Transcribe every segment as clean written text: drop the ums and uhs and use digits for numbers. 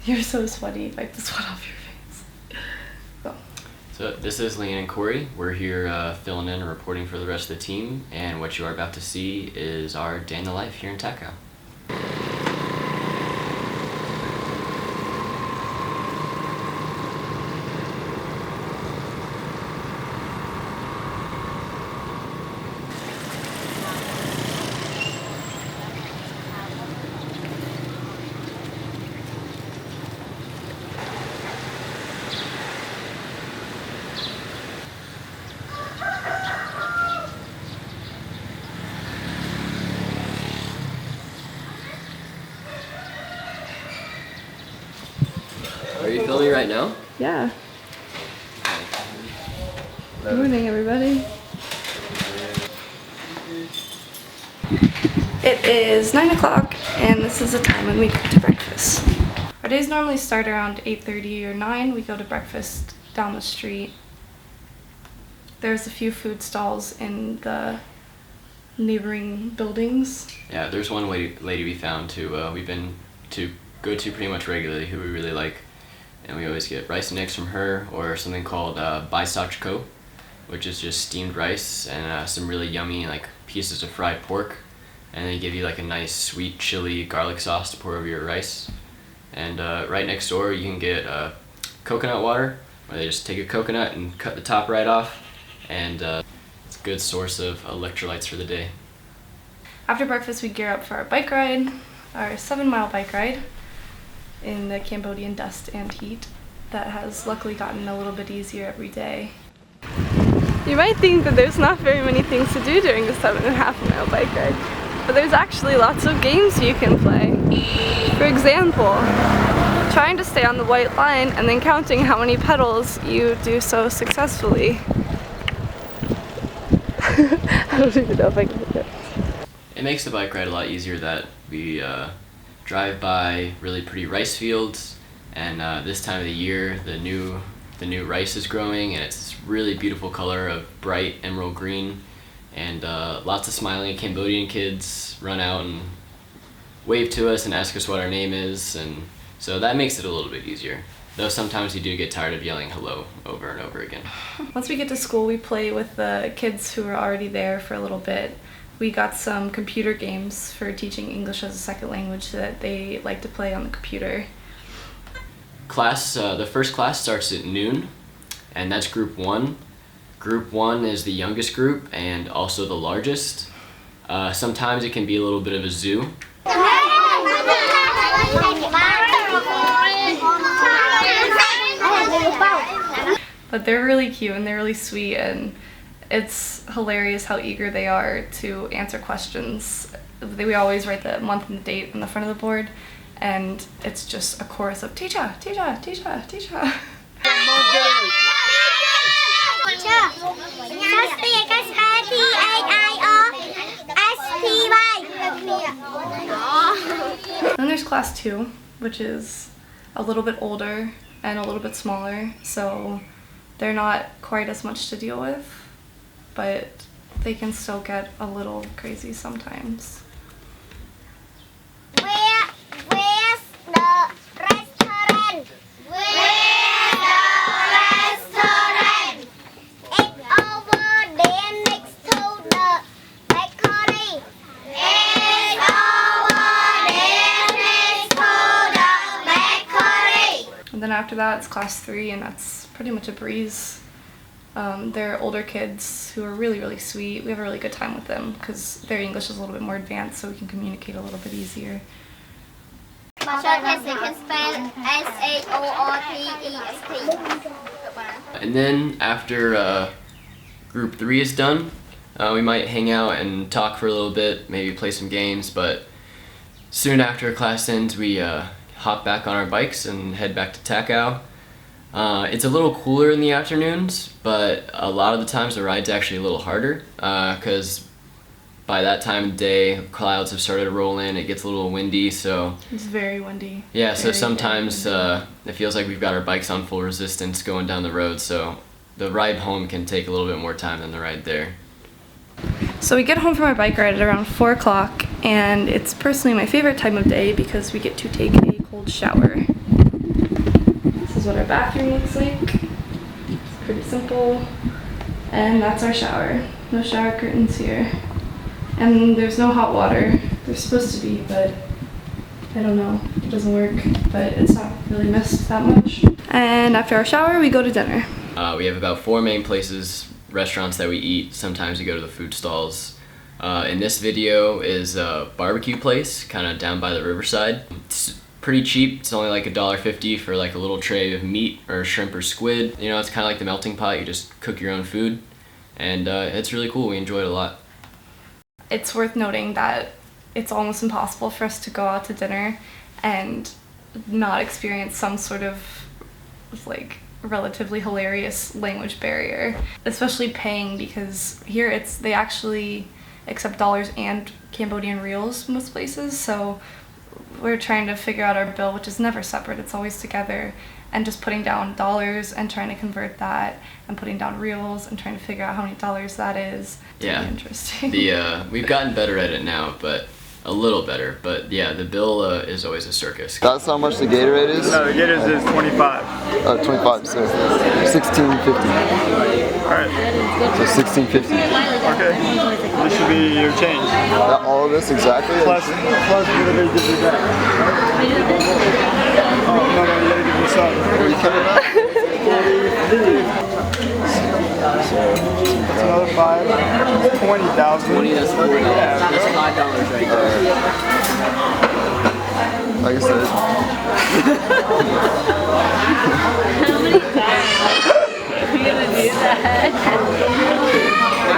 You're so sweaty. Wipe the sweat off your face. Go. So this is Leanne and Corey. We're here filling in and reporting for the rest of the team, and what you are about to see is our day in the life here in Takeo. Are you filming right now? Yeah. Good morning, everybody. It is 9 o'clock, and this is the time when we go to breakfast. Our days normally start around 8:30 or 9. We go to breakfast down the street. There's a few food stalls in the neighboring buildings. Yeah, there's one lady we found who we've been to go to pretty much regularly, who we really like. And we always get rice and eggs from her, or something called Takeo, which is just steamed rice and some really yummy pieces of fried pork. And they give you a nice sweet chili garlic sauce to pour over your rice. And right next door you can get coconut water, where they just take a coconut and cut the top right off. And it's a good source of electrolytes for the day. After breakfast, we gear up for our bike ride, our 7-mile bike ride in the Cambodian dust and heat that has luckily gotten a little bit easier every day. You might think that there's not very many things to do during the 7.5-mile bike ride, but there's actually lots of games you can play. For example, trying to stay on the white line and then counting how many pedals you do so successfully. I don't even know if I can do it. It makes the bike ride a lot easier that we drive by really pretty rice fields, and this time of the year the new rice is growing, and it's this really beautiful color of bright emerald green, and lots of smiling Cambodian kids run out and wave to us and ask us what our name is, and so that makes it a little bit easier. Though sometimes you do get tired of yelling hello over and over again. Once we get to school, we play with the kids who are already there for a little bit. We got some computer games for teaching English as a second language that they like to play on the computer. The first class starts at noon, and that's group 1. Group 1 is the youngest group and also the largest. Sometimes it can be a little bit of a zoo. But they're really cute and they're really sweet, and it's hilarious how eager they are to answer questions. We always write the month and the date on the front of the board, and it's just a chorus of teacher, teacher, teacher, teacher. Then there's class 2, which is a little bit older and a little bit smaller, so they're not quite as much to deal with, but they can still get a little crazy sometimes. Where's the restaurant? Where's the restaurant? It's over there next to the bakery. It's over there next to the bakery. And then after that, it's class 3, and that's pretty much a breeze. They're older kids who are really, really sweet. We have a really good time with them because their English is a little bit more advanced, so we can communicate a little bit easier. And then after group 3 is done, we might hang out and talk for a little bit, maybe play some games, but soon after class ends we hop back on our bikes and head back to Takeo. It's a little cooler in the afternoons, but a lot of the times the ride's actually a little harder because by that time of day clouds have started to roll in, it gets a little windy, so... It's very windy. Yeah, so sometimes it feels like we've got our bikes on full resistance going down the road, so the ride home can take a little bit more time than the ride there. So we get home from our bike ride at around 4 o'clock, and it's personally my favorite time of day because we get to take a cold shower. is what our bathroom looks like. It's pretty simple. And that's our shower. No shower curtains here. And there's no hot water. There's supposed to be, but I don't know. It doesn't work, but it's not really missed that much. And after our shower, we go to dinner. We have about 4 main restaurants that we eat. Sometimes we go to the food stalls. In this video is a barbecue place, kind of down by the riverside. It's pretty cheap. It's only like $1.50 for like a little tray of meat or shrimp or squid. You know, it's kind of like the melting pot. You just cook your own food, and it's really cool. We enjoy it a lot. It's worth noting that it's almost impossible for us to go out to dinner and not experience some sort of like relatively hilarious language barrier, especially paying, because here they actually accept dollars and Cambodian reals most places, so we're trying to figure out our bill, which is never separate, it's always together, and just putting down dollars and trying to convert that, and putting down reals and trying to figure out how many dollars that is. It's really interesting. We've gotten better at it now, but a little better, but yeah, the bill is always a circus. That's how much the Gatorade is? No, the Gatorade is 25. 25, so $16.50. Alright. So $16.50. Okay. This should be your change. All of this exactly? Plus whatever they give you back. Oh, no, you gotta give me some. What are you coming up? That's another 5. That's 20,000. 20, that's 40. Yeah, That's $5 right there. Like I said.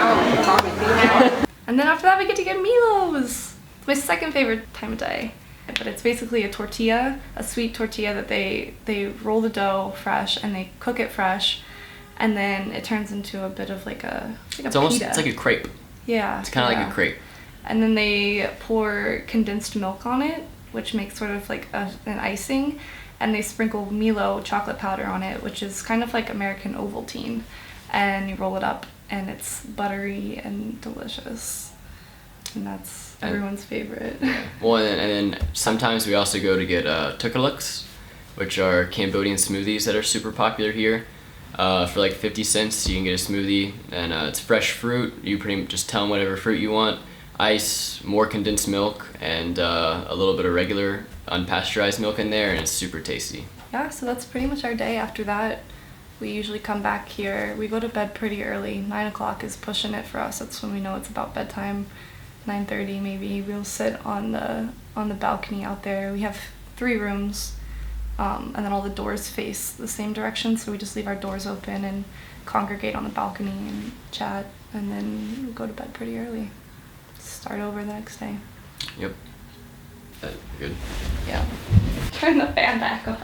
How many times are you gonna do that? And then after that we get to get Milos. It's my second favorite time of day. But it's basically a tortilla, a sweet tortilla that they roll the dough fresh and they cook it fresh, and then it turns into a bit of like a It's almost pita. it's like a crepe. Yeah. It's kind of like a crepe. And then they pour condensed milk on it, which makes sort of like an icing, and they sprinkle Milo chocolate powder on it, which is kind of like American Ovaltine, and you roll it up, and it's buttery and delicious, and that's everyone's favorite. Well, and then sometimes we also go to get tukaluks, which are Cambodian smoothies that are super popular here. For like 50 cents, you can get a smoothie, and it's fresh fruit. You pretty much just tell them whatever fruit you want. Ice, more condensed milk, and a little bit of regular unpasteurized milk in there, and it's super tasty. Yeah, so that's pretty much our day. After that, we usually come back here. We go to bed pretty early. 9 o'clock is pushing it for us. That's when we know it's about bedtime. 9:30 maybe. We'll sit on the balcony out there. We have 3 rooms, and then all the doors face the same direction, so we just leave our doors open and congregate on the balcony and chat, and then we go to bed pretty early. Start over the next day. Yep. Good. Yeah. Turn the fan back on.